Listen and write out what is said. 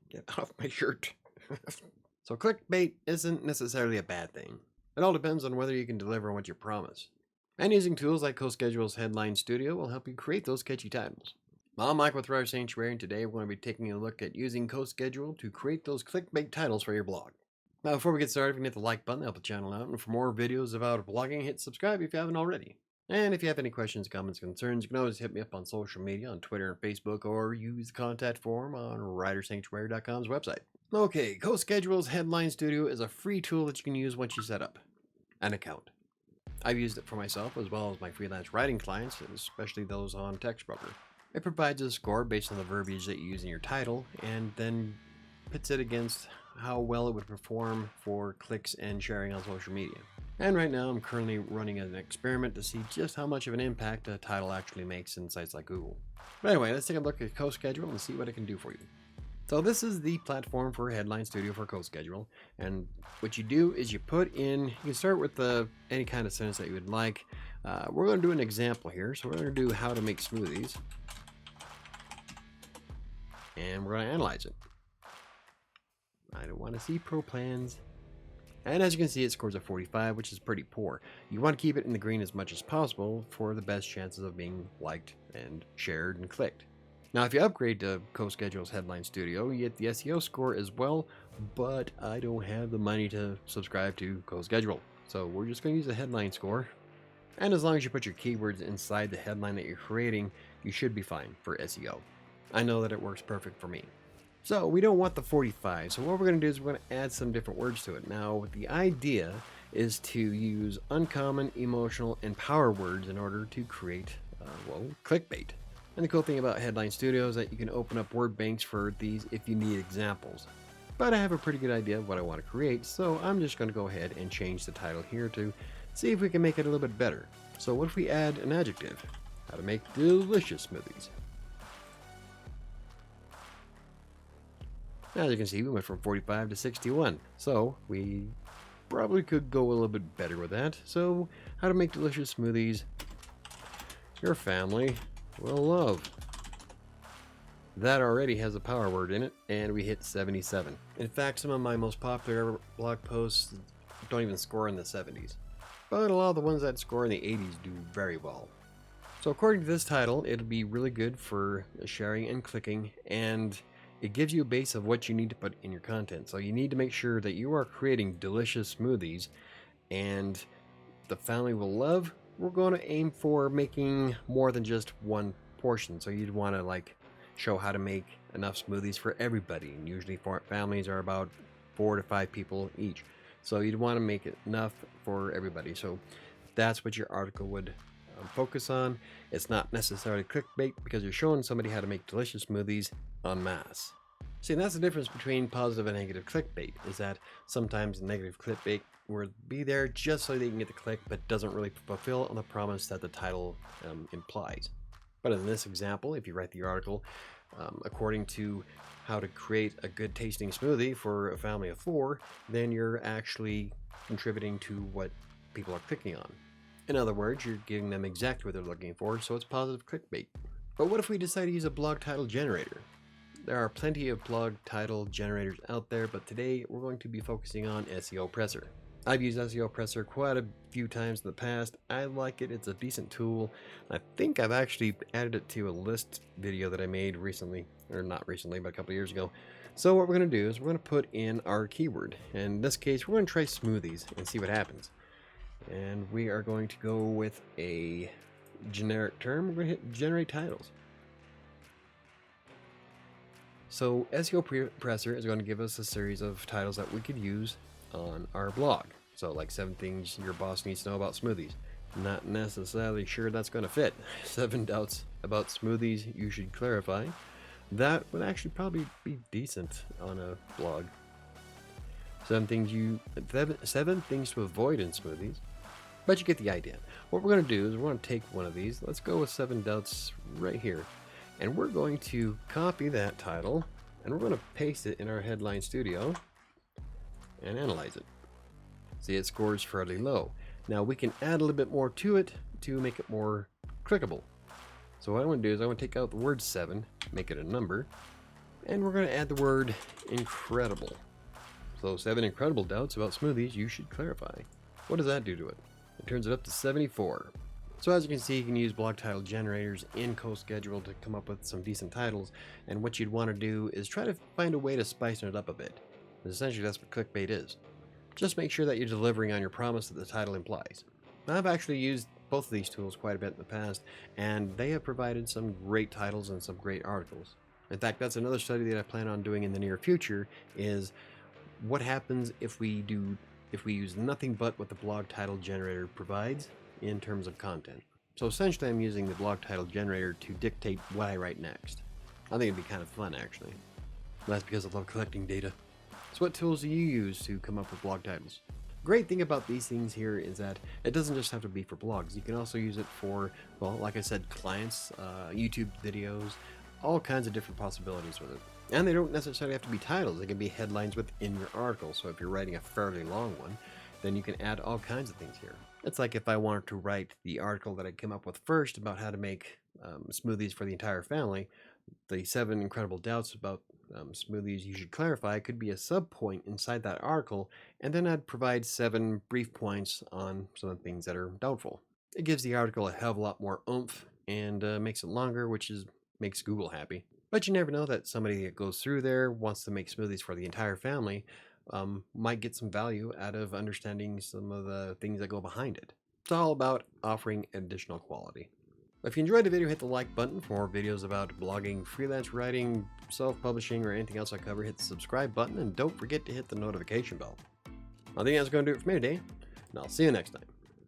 Get off my shirt. So clickbait isn't necessarily a bad thing. It all depends on whether you can deliver on what you promise. And using tools like CoSchedule's Headline Studio will help you create those catchy titles. I'm Mike with WriterSanctuary, and today we're going to be taking a look at using CoSchedule to create those clickbait titles for your blog. Now, before we get started, you can hit the like button to help the channel out, and for more videos about blogging, hit subscribe if you haven't already. And if you have any questions, comments, concerns, you can always hit me up on social media, on Twitter and Facebook, or use the contact form on WriterSanctuary.com's website. Okay, CoSchedule's Headline Studio is a free tool that you can use once you set up an account. I've used it for myself as well as my freelance writing clients, especially those on TextBroker. It provides a score based on the verbiage that you use in your title and then pits it against how well it would perform for clicks and sharing on social media. And right now I'm currently running an experiment to see just how much of an impact a title actually makes in sites like Google. But anyway, let's take a look at CoSchedule and see what it can do for you. So this is the platform for Headline Studio for CoSchedule, and what you do is you put in, you can start with any kind of sentence that you would like. We're going to do an example here, so we're going to do how to make smoothies, and we're going to analyze it. I don't want to see pro plans. And as you can see, it scores a 45, which is pretty poor. You want to keep it in the green as much as possible for the best chances of being liked and shared and clicked. Now, if you upgrade to CoSchedule's Headline Studio, you get the SEO score as well, but I don't have the money to subscribe to CoSchedule. So we're just going to use the headline score. And as long as you put your keywords inside the headline that you're creating, you should be fine for SEO. I know that it works perfect for me. So we don't want the 45. So what we're going to do is we're going to add some different words to it. Now, the idea is to use uncommon, emotional, and power words in order to create, clickbait. And the cool thing about Headline Studio is that you can open up word banks for these if you need examples. But I have a pretty good idea of what I want to create, so I'm just going to go ahead and change the title here to see if we can make it a little bit better. So what if we add an adjective? How to make delicious smoothies. As you can see, we went from 45 to 61, so we probably could go a little bit better with that. So, how to make delicious smoothies your family will love. That already has a power word in it, and we hit 77. In fact, some of my most popular blog posts don't even score in the 70s. But a lot of the ones that score in the 80s do very well. So according to this title, it'll be really good for sharing and clicking, and it gives you a base of what you need to put in your content. So you need to make sure that you are creating delicious smoothies, and the family will love. We're going to aim for making more than just one portion. So you'd want to show how to make enough smoothies for everybody. And usually families are about 4 to 5 people each. So you'd want to make it enough for everybody. So that's what your article would focus on. It's not necessarily clickbait because you're showing somebody how to make delicious smoothies en masse. See, that's the difference between positive and negative clickbait, is that sometimes negative clickbait will be there just so they can get the click, but doesn't really fulfill on the promise that the title implies. But in this example, if you write the article according to how to create a good tasting smoothie for a family of 4, then you're actually contributing to what people are clicking on. In other words, you're giving them exactly what they're looking for, so it's positive clickbait. But what if we decide to use a blog title generator? There are plenty of blog title generators out there, but today we're going to be focusing on SEO Presser. I've used SEO Presser quite a few times in the past. I like it. It's a decent tool. I think I've actually added it to a list video that I made recently, or not recently, but a couple years ago. So what we're going to do is we're going to put in our keyword. In this case, we're going to try smoothies and see what happens. And we are going to go with a generic term. We're going to hit generate titles. So SEO Presser is going to give us a series of titles that we could use on our blog. So like 7 things your boss needs to know about smoothies. Not necessarily sure that's going to fit. 7 doubts about smoothies you should clarify. That would actually probably be decent on a blog. 7 things to avoid in smoothies. But you get the idea. What we're going to do is we're going to take one of these. Let's go with 7 doubts right here. And we're going to copy that title and we're going to paste it in our Headline Studio and analyze it. See, it scores fairly low. Now we can add a little bit more to it to make it more clickable. So what I want to do is I want to take out the word 7, make it a number, And we're going to add the word incredible. So 7 incredible doubts about smoothies you should clarify. What does that do to it? It turns it up to 74. So as you can see, you can use block title generators in CoSchedule to come up with some decent titles, and what you'd want to do is try to find a way to spice it up a bit. Essentially, that's what clickbait is. Just make sure that you're delivering on your promise that the title implies. I've actually used both of these tools quite a bit in the past, and they have provided some great titles and some great articles. In fact, that's another study that I plan on doing in the near future, is what happens if we use nothing but what the blog title generator provides in terms of content. So essentially I'm using the blog title generator to dictate what I write next. I think it'd be kind of fun actually. That's because I love collecting data. So what tools do you use to come up with blog titles? Great thing about these things here is that it doesn't just have to be for blogs. You can also use it for, well, like I said, clients, YouTube videos, all kinds of different possibilities with it. And they don't necessarily have to be titles. They can be headlines within your article. So if you're writing a fairly long one, then you can add all kinds of things here. It's like if I wanted to write the article that I came up with first about how to make smoothies for the entire family, the 7 incredible doubts about smoothies you should clarify could be a sub point inside that article, and then I'd provide 7 brief points on some of the things that are doubtful. It gives the article a hell of a lot more oomph and makes it longer, which makes Google happy. But you never know that somebody that goes through there wants to make smoothies for the entire family might get some value out of understanding some of the things that go behind it. It's all about offering additional quality. If you enjoyed the video, hit the like button. For more videos about blogging, freelance writing, self-publishing, or anything else I cover, hit the subscribe button, and don't forget to hit the notification bell. I think that's going to do it for me today, and I'll see you next time.